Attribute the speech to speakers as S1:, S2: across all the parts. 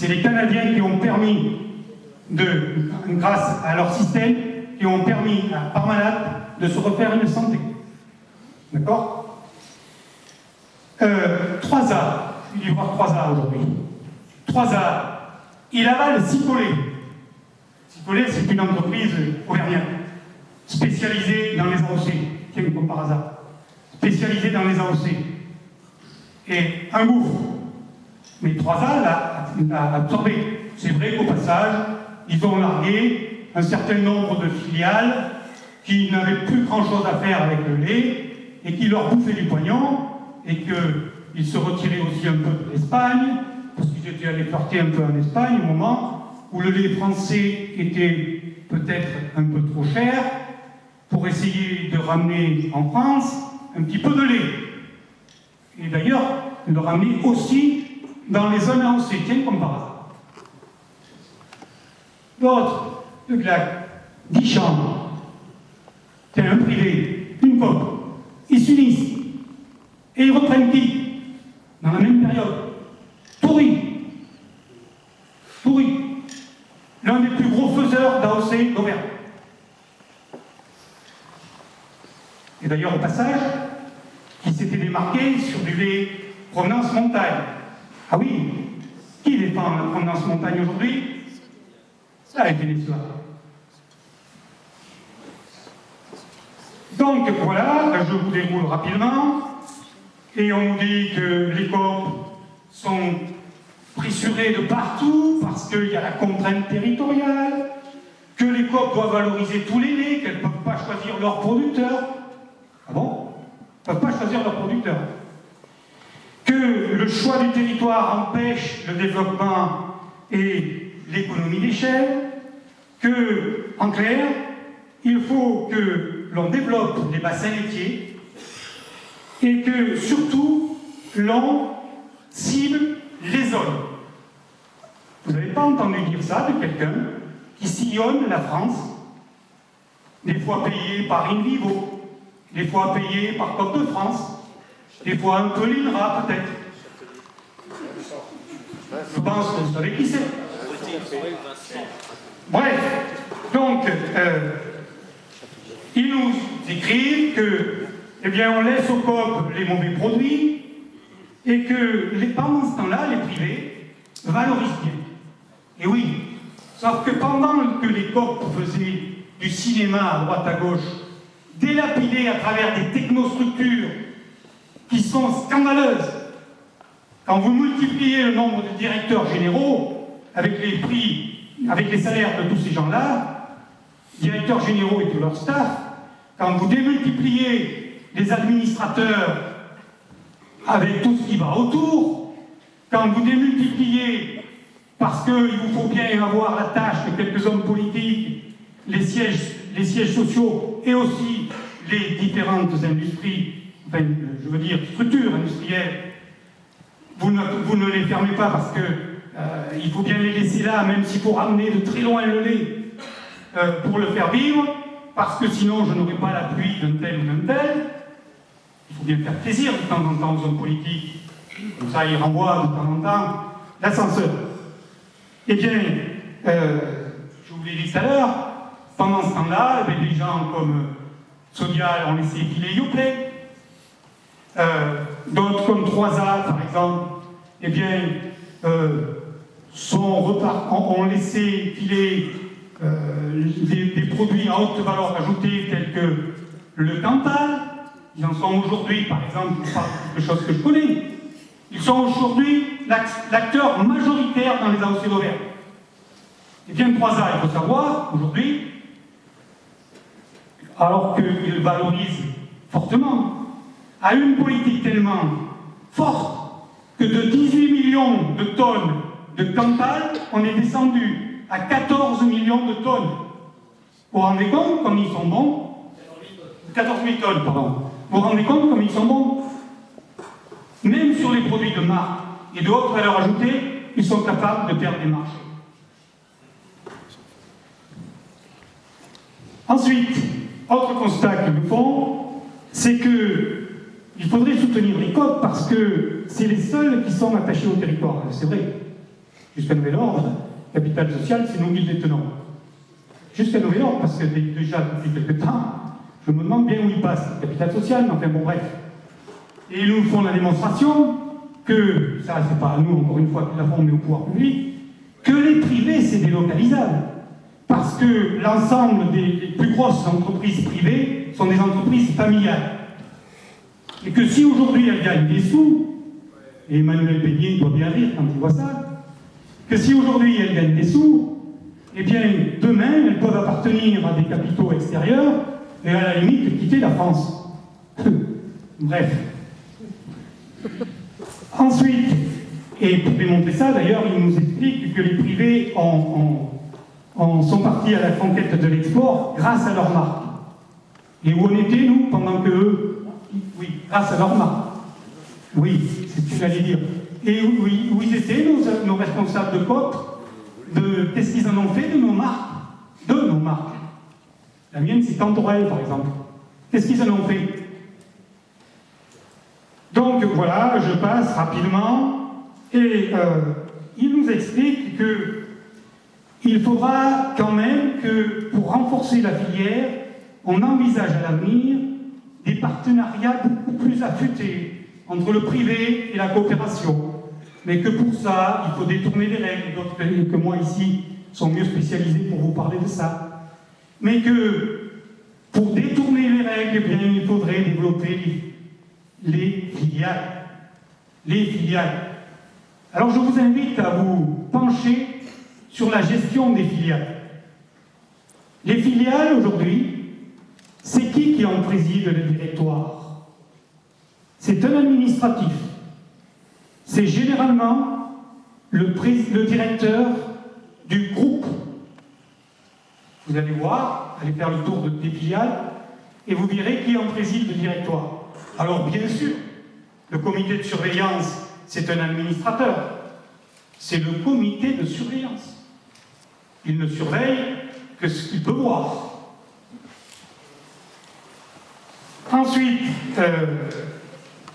S1: C'est les Canadiens qui ont permis, grâce à leur système, qui ont permis à Parmalat de se refaire une santé. D'accord 3A, il y voir 3A aujourd'hui. 3A, il avale Cicollet. Cicollet, c'est une entreprise auvergnate, spécialisée dans les AOC, tiens, comme par hasard, spécialisée dans les AOC. Et un gouffre. Mais 3A l'a absorbé. C'est vrai qu'au passage, ils ont largué un certain nombre de filiales qui n'avaient plus grand-chose à faire avec le lait et qui leur bouffaient du pognon et qu'ils se retiraient aussi un peu de l'Espagne, parce qu'ils étaient allés flirter un peu en Espagne au moment où le lait français était peut-être un peu trop cher pour essayer de ramener en France un petit peu de lait. Et d'ailleurs, de le ramener aussi dans les zones AOC, tiens, comme par hasard. D'autres, le GLAC, 10 chambres, c'est un privé, une COP, ils s'unissent et ils reprennent qui? Dans la même période. Toury, l'un des plus gros faiseurs d'AOC d'Auvergne. Et d'ailleurs, au passage, qui s'était démarqué sur du lait provenance montagne. Ah oui, qui défend la provenance montagne aujourd'hui? Ça a été l'histoire. Donc voilà, je vous déroule rapidement, et on nous dit que les COP sont pressurés de partout parce qu'il y a la contrainte territoriale, que les COP doivent valoriser tous les laits, qu'elles ne peuvent pas choisir leurs producteurs. Ah bon? Elles ne peuvent pas choisir leurs producteurs. Que le choix du territoire empêche le développement et l'économie d'échelle, que, en clair, il faut que l'on développe les bassins laitiers et que, surtout, l'on cible les zones. Vous n'avez pas entendu dire ça de quelqu'un qui sillonne la France, des fois payé par InVivo, des fois payé par Côte de France, des fois un peu l'INRA peut-être. Je pense que vous savez qui c'est. Bref, donc, ils nous écrivent que, eh bien, on laisse aux COP les mauvais produits et que, pendant ce temps-là, les privés valorisent bien. Et oui, sauf que pendant que les COP faisaient du cinéma à droite à gauche, délapidés à travers des technostructures qui sont scandaleuses, quand vous multipliez le nombre de directeurs généraux avec les prix, avec les salaires de tous ces gens-là, directeurs généraux et tout leur staff, quand vous démultipliez les administrateurs avec tout ce qui va autour, quand vous démultipliez, parce qu'il vous faut bien avoir la tâche de quelques hommes politiques, les sièges sociaux et aussi les différentes industries, enfin, je veux dire structures industrielles, vous ne les fermez pas parce que il faut bien les laisser là, même s'il faut ramener de très loin le lait pour le faire vivre, parce que sinon je n'aurai pas l'appui d'un tel ou d'un tel. Il faut bien faire plaisir de temps en temps aux hommes politiques, comme ça ils renvoient de temps en temps l'ascenseur. Eh bien, je vous l'ai dit tout à l'heure, pendant ce temps-là, des gens comme Sodial ont laissé filer Yoplait, d'autres comme 3A par exemple, eh bien, ont laissé filer des produits à haute valeur ajoutée tels que le Cantal. Ils en sont aujourd'hui, par exemple, pour quelque chose que je connais, ils sont aujourd'hui l'acteur majoritaire dans les AOC d'Auvergne. Et bien 3A, il faut savoir, aujourd'hui, alors qu'ils valorisent fortement, a une politique tellement forte que de 18 millions de tonnes de Cantal, on est descendu à 14 millions de tonnes. Vous vous rendez compte comme ils sont bons? 14 000 tonnes, pardon. Vous vous rendez compte comme ils sont bons? Même sur les produits de marque et de haute valeur ajoutée, ils sont capables de perdre des marchés. Ensuite, autre constat qu'ils nous font, c'est qu'il faudrait soutenir les COP parce que c'est les seuls qui sont attachés au territoire. C'est vrai. Jusqu'à nouvel ordre, capital social, c'est nous qui le détenons. Jusqu'à nouvel ordre, parce que déjà depuis quelque temps, je me demande bien où il passe, le capital social, mais enfin bon, bref. Et ils nous font la démonstration que, ça c'est pas à nous, encore une fois, qui l'avons, mais au pouvoir public, que les privés, c'est délocalisable. Parce que l'ensemble des plus grosses entreprises privées sont des entreprises familiales. Et que si aujourd'hui elles gagnent des sous, et Emmanuel Bénier doit bien rire quand il voit ça, que si aujourd'hui elles gagnent des sous, eh bien demain elles peuvent appartenir à des capitaux extérieurs et à la limite quitter la France. Bref. Ensuite, et pour démontrer ça d'ailleurs, il nous explique que les privés sont partis à la conquête de l'export grâce à leur marque. Et où on était, nous, pendant que eux, oui, grâce à leur marque. Oui, c'est ce que j'allais dire. Et où ils étaient, nos responsables de COP, qu'est-ce qu'ils en ont fait de nos marques? De nos marques. La mienne, c'est Cantorel, par exemple. Qu'est-ce qu'ils en ont fait? Donc, voilà, je passe rapidement, et il nous explique qu'il faudra quand même que, pour renforcer la filière, on envisage à l'avenir des partenariats beaucoup plus affûtés entre le privé et la coopération. Mais que pour ça, il faut détourner les règles, d'autres que moi ici sont mieux spécialisés pour vous parler de ça. Mais que pour détourner les règles, eh bien, il faudrait développer les filiales. Les filiales. Alors je vous invite à vous pencher sur la gestion des filiales. Les filiales, aujourd'hui, c'est qui en préside le directoire? C'est un administratif. C'est généralement le directeur du groupe. Vous allez voir, allez faire le tour des filiales, et vous verrez qui en préside le directoire. Alors bien sûr, le comité de surveillance, c'est un administrateur. C'est le comité de surveillance. Il ne surveille que ce qu'il peut voir. Ensuite,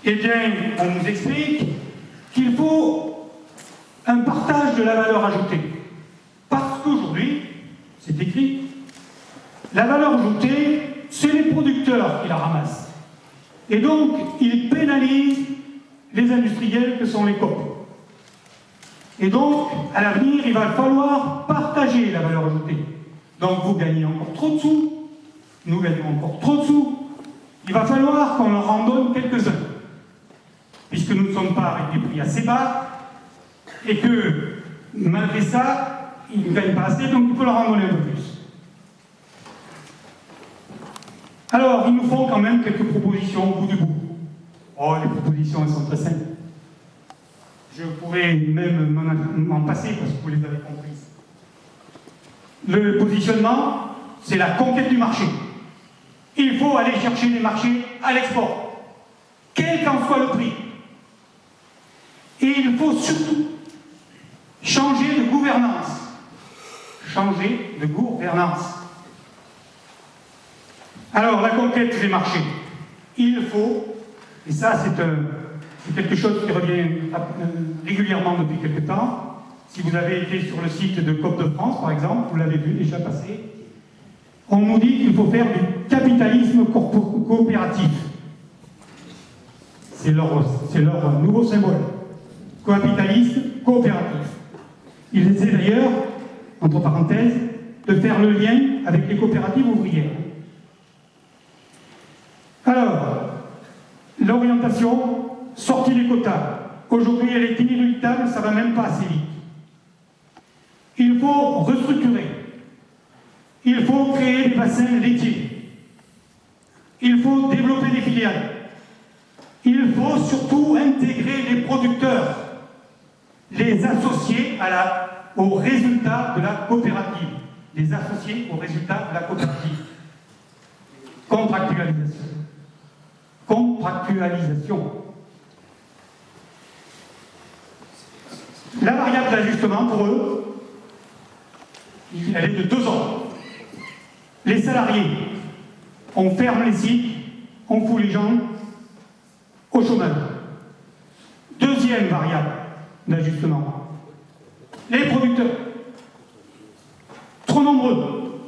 S1: eh bien, on nous explique qu'il faut un partage de la valeur ajoutée. Parce qu'aujourd'hui, c'est écrit, la valeur ajoutée, c'est les producteurs qui la ramassent. Et donc, ils pénalisent les industriels que sont les COP. Et donc, à l'avenir, il va falloir partager la valeur ajoutée. Donc, vous gagnez encore trop de sous, nous gagnons encore trop de sous. Il va falloir qu'on leur en donne quelques-uns, puisque nous ne sommes pas avec des prix assez bas, et que, malgré ça, ils ne gagnent pas assez, donc il faut leur en donner un peu plus. Alors, ils nous font quand même quelques propositions au bout du bout. Oh, les propositions, elles sont très simples. Je pourrais même m'en passer parce que vous les avez comprises. Le positionnement, c'est la conquête du marché. Il faut aller chercher des marchés à l'export, quel qu'en soit le prix. Et il faut surtout changer de gouvernance. Changer de gouvernance. Alors, la conquête des marchés. Il faut, et ça c'est quelque chose qui revient régulièrement depuis quelque temps. Si vous avez été sur le site de COP de France, par exemple, vous l'avez vu déjà passer, on nous dit qu'il faut faire du capitalisme coopératif. C'est leur nouveau symbole. Capitalisme coopératif. Ils essaient d'ailleurs, entre parenthèses, de faire le lien avec les coopératives ouvrières. Alors, l'orientation, sortie des quotas. Aujourd'hui, elle est inéluctable, ça ne va même pas assez vite. Il faut restructurer. Il faut créer des bassins laitiers. Il faut développer des filiales. Il faut surtout intégrer les producteurs, les associer aux résultats de la coopérative. Les associer aux résultats de la coopérative. Contractualisation. Contractualisation. La variable d'ajustement pour eux, elle est de 2 ans. Les salariés, on ferme les sites, on fout les gens au chômage. Deuxième variable d'ajustement, Les producteurs. Trop nombreux,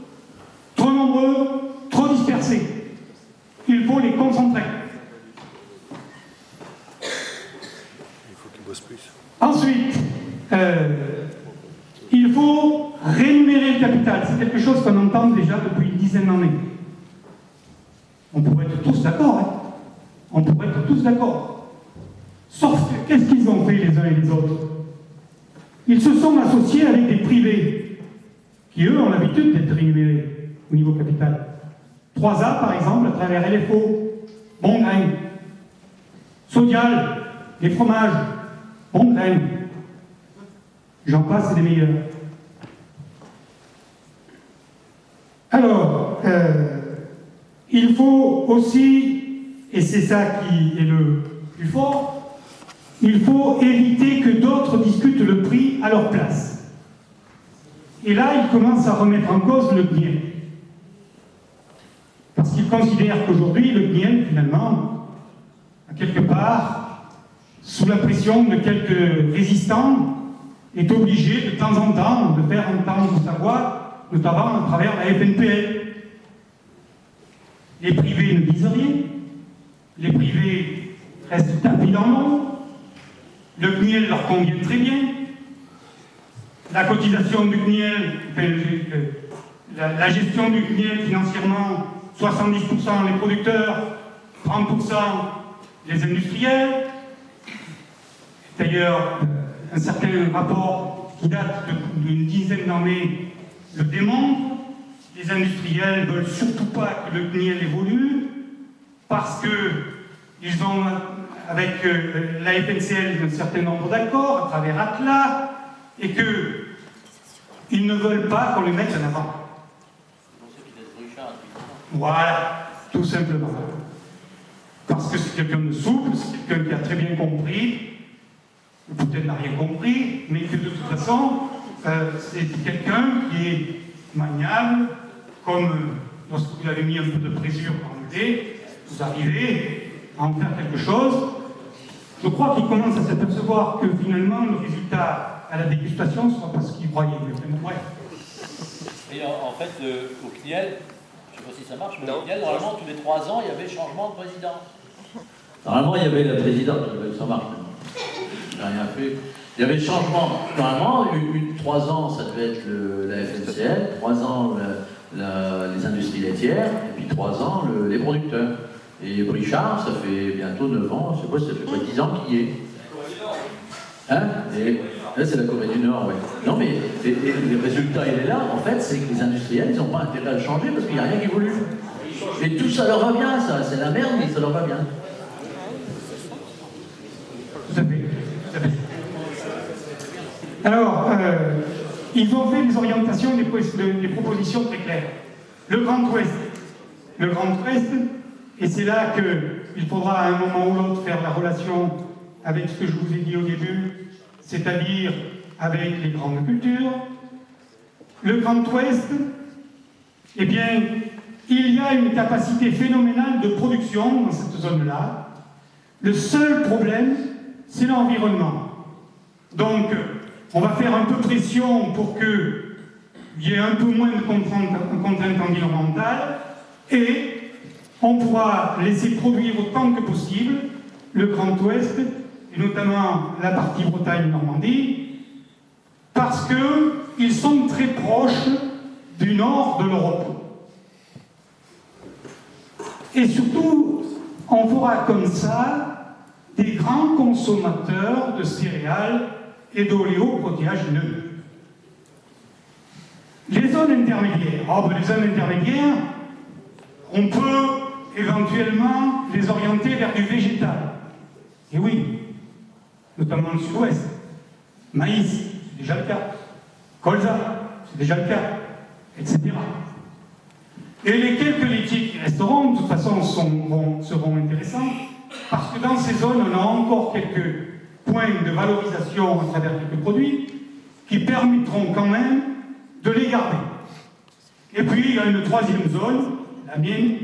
S1: trop dispersés. Il faut les concentrer.
S2: Il faut qu'ils bossent plus.
S1: Ensuite, il faut rémunérer le capital. C'est quelque chose qu'on entend déjà depuis une dizaine d'années. On pourrait être tous d'accord, hein. On pourrait être tous d'accord. Sauf que, qu'est-ce qu'ils ont fait les uns et les autres? Ils se sont associés avec des privés, qui eux ont l'habitude d'être rémunérés au niveau capital. 3A, par exemple, à travers LFO, Bon Grain. Sodial, les fromages, Bon Grain. J'en passe, c'est des meilleurs. Alors, il faut aussi, et c'est ça qui est le plus fort, il faut éviter que d'autres discutent le prix à leur place. Et là, ils commencent à remettre en cause le CNIEL. Parce qu'ils considèrent qu'aujourd'hui, le CNIEL, finalement, à quelque part, sous la pression de quelques résistants, est obligé de temps en temps de faire entendre sa voix, notamment à travers la FNPL. Les privés ne disent rien, les privés restent tapis dans l'ombre, le CNIEL leur convient très bien, la cotisation du CNIEL, la gestion du CNIEL financièrement, 70% les producteurs, 30% les industriels. D'ailleurs, un certain rapport qui date d'une dizaine d'années le démontre. Les industriels ne veulent surtout pas que le CNIEL évolue parce qu'ils ont, avec la FNCL, un certain nombre d'accords à travers ATLA et qu'ils ne veulent pas qu'on les mette en avant. Voilà, tout simplement. Parce que c'est quelqu'un de souple, c'est quelqu'un qui a très bien compris, ou peut-être n'a rien compris, mais que de toute façon, c'est quelqu'un qui est maniable, comme lorsque vous avez mis un peu de présure dans le dé, vous arrivez à en faire quelque chose. Je crois qu'il commence à s'apercevoir que finalement le résultat à la dégustation ne sera pas ce qu'il croyait. Ouais.
S3: Et en fait, au CNIEL, je ne sais pas si ça marche, mais au CNIEL, normalement, tous les 3 ans, il y avait changement de président.
S4: Normalement, il y avait la présidente, ça marche. J'ai rien fait. Il y avait changement. Normalement, 3 ans, ça devait être la FNCL, 3 ans les industries laitières, et puis 3 ans les producteurs. Et Brichard, ça fait bientôt 9 ans, je sais pas, ça fait pas 10 ans qu'il y est. Hein? Et là, c'est la Corée du Nord, oui. Non, mais le résultat, il est là. En fait, c'est que les industriels, ils n'ont pas intérêt à le changer parce qu'il n'y a rien qui évolue. Et tout ça leur va bien, ça. C'est la merde, mais ça leur va bien.
S1: Tout à fait. Alors, ils ont fait des orientations, des propositions très claires. Le Grand Ouest. Le Grand Ouest, et c'est là qu'il faudra à un moment ou l'autre faire la relation avec ce que je vous ai dit au début, c'est-à-dire avec les grandes cultures. Le Grand Ouest, eh bien, il y a une capacité phénoménale de production dans cette zone-là. Le seul problème, c'est l'environnement. Donc, on va faire un peu pression pour qu'il y ait un peu moins de contraintes environnementales et on pourra laisser produire autant que possible le Grand Ouest, et notamment la partie Bretagne-Normandie, parce qu'ils sont très proches du nord de l'Europe. Et surtout, on fera comme ça des grands consommateurs de céréales et d'oléoprotéagineux. Les zones intermédiaires, les zones intermédiaires, on peut éventuellement les orienter vers du végétal. Et oui, notamment le sud-ouest. Maïs, c'est déjà le cas. Colza, c'est déjà le cas, etc. Et les quelques laitiers qui resteront, de toute façon, seront intéressants, parce que dans ces zones, on a encore quelques points de valorisation à travers quelques produits qui permettront quand même de les garder. Et puis, il y a une troisième zone, la mienne,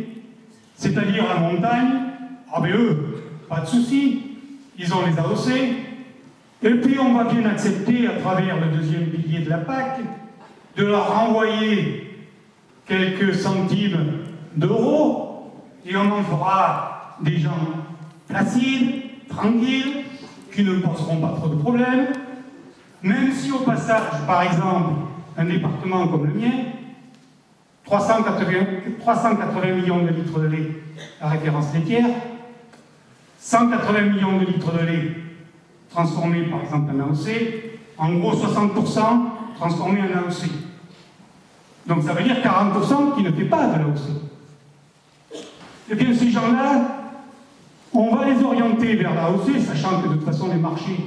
S1: c'est-à-dire la montagne. Ah ben eux, pas de souci, ils ont les AOC, Et puis on va bien accepter, à travers le deuxième pilier de la PAC, de leur renvoyer quelques centimes d'euros, et on en fera des gens placides, tranquilles, qui ne poseront pas trop de problèmes, même si au passage, par exemple, un département comme le mien, 380 millions de litres de lait à référence laitière, 180 millions de litres de lait transformés par exemple en AOC, en gros 60% transformés en AOC. Donc ça veut dire 40% qui ne fait pas de l'AOC. Eh bien ces gens-là, on va les orienter vers l'AOC, sachant que de toute façon les marchés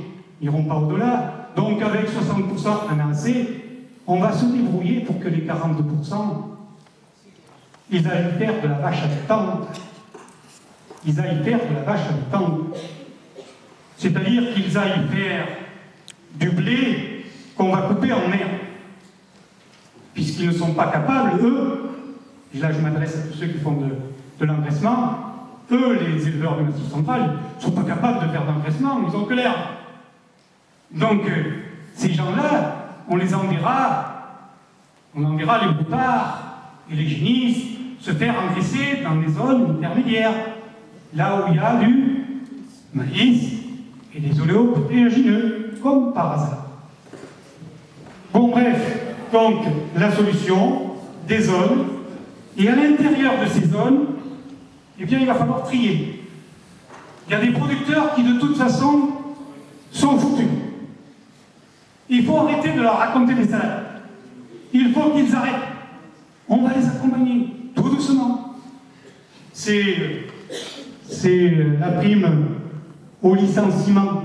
S1: n'iront pas au-delà. Donc avec 60% en AOC, on va se débrouiller pour que les 42%, ils aillent faire de la vache habitante. Ils aillent faire de la vache habitante. C'est-à-dire qu'ils aillent faire du blé qu'on va couper en mer. Puisqu'ils ne sont pas capables, eux, et là je m'adresse à tous ceux qui font de l'engraissement, eux, les éleveurs du Massif central, ne sont pas capables de faire d'engraissement, ils ont que l'herbe. Donc, ces gens-là, on enverra les broutards et les génisses se faire engraisser dans des zones intermédiaires, là où il y a du maïs et des oléoprotéagineux, comme par hasard. Bon, bref, donc la solution, des zones, et à l'intérieur de ces zones, eh bien, il va falloir trier. Il y a des producteurs qui, de toute façon, sont foutus. Il faut arrêter de leur raconter des salades. Il faut qu'ils arrêtent. On va les accompagner, tout doucement. C'est la prime au licenciement.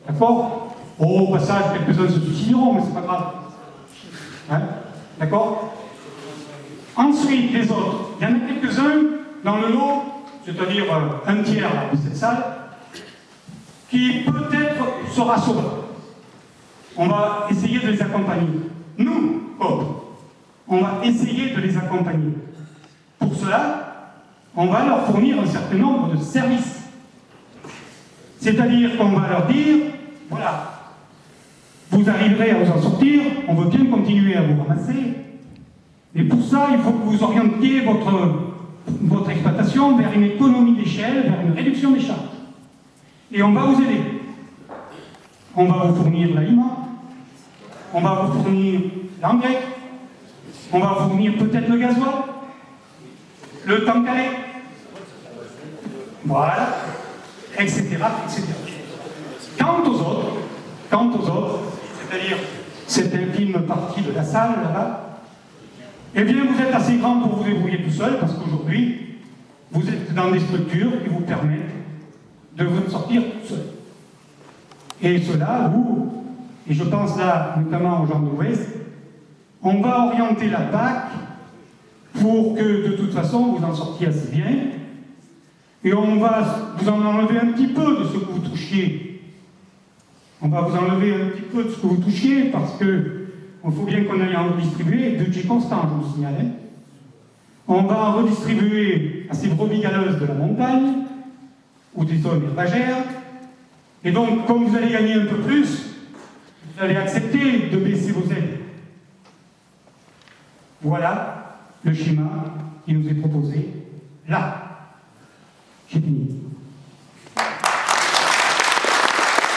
S1: D'accord? Au passage, quelques-uns se suicideront, mais c'est pas grave. Hein? D'accord? Ensuite, les autres. Il y en a quelques-uns dans le lot, c'est-à-dire un tiers de cette salle, qui peut-être sera sauvé. On va essayer de les accompagner. Nous, COP, on va essayer de les accompagner. Pour cela, on va leur fournir un certain nombre de services. C'est-à-dire qu'on va leur dire, voilà, vous arriverez à vous en sortir, on veut bien continuer à vous ramasser, mais pour ça, il faut que vous orientiez votre exploitation vers une économie d'échelle, vers une réduction des charges. Et on va vous aider. On va vous fournir l'aliment, on va vous fournir l'engrais, on va vous fournir peut-être le gasoil, le temps calé, voilà, etc., etc. Quant aux autres, c'est-à-dire cette infime partie de la salle là-bas, eh bien vous êtes assez grand pour vous débrouiller tout seul, parce qu'aujourd'hui, vous êtes dans des structures qui vous permettent de vous sortir tout seul. Et cela, et je pense là notamment aux gens de l'Ouest, on va orienter la PAC pour que de toute façon vous en sortiez assez bien, et on va vous en enlever un petit peu de ce que vous touchiez. On va vous enlever un petit peu de ce que vous touchiez, parce que il faut bien qu'on aille en redistribuer, budget constant, je vous signale. On va en redistribuer à ces brebis galeuses de la montagne, ou des zones herbagères, et donc, comme vous allez gagner un peu plus, vous allez accepter de baisser vos aides. Voilà le schéma qui nous est proposé là. J'ai fini.